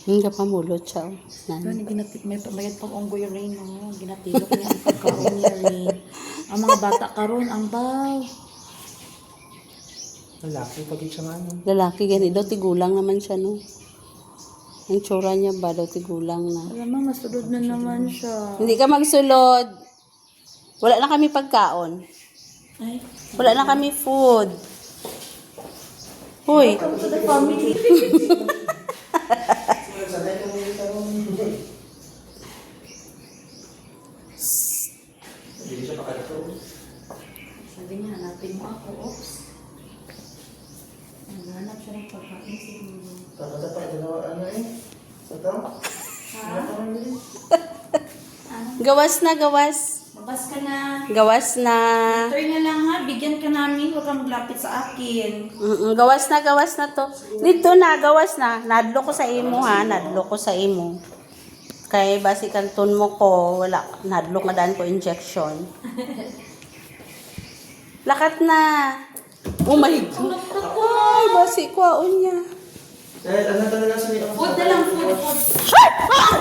Hindi pa mulot siya. Ano, may pamayad pang unggoy rin, no? Ginatilok niya ang pagkaon niya rin. Ang mga bata karon ang baw. Lalaki pag siya nga ano. Lalaki ganito, tigulang naman siya, no? Ang tsura niya ba daw tigulang na. Alam mo, masulod na naman siya. Hindi ka magsulod. Wala na kami pagkaon. Ay, Wala na kami food. Hoy. welcome to the family. Hindi siya makalito. Sabi niya, hanapin mo ako, oops. Naghanap siya ng pagkain siguro. Tapos pa, dalawa ano eh. Ito? Ha? Gawas na, gawas. Babas ka na. Gawas na. Turn na lang ha, bigyan ka namin. Huwag kang maglapit sa akin. Gawas na to. Dito na, gawas na. Nadlo ko sa imo ha, nadlo ko sa imo. Kay basi kanton mo ko, wala, nadlo ka daan ko injection. Lakat na. Oh my God. Ay, basi kwaon niya. Eh, ano talaga sa Food na lang, food.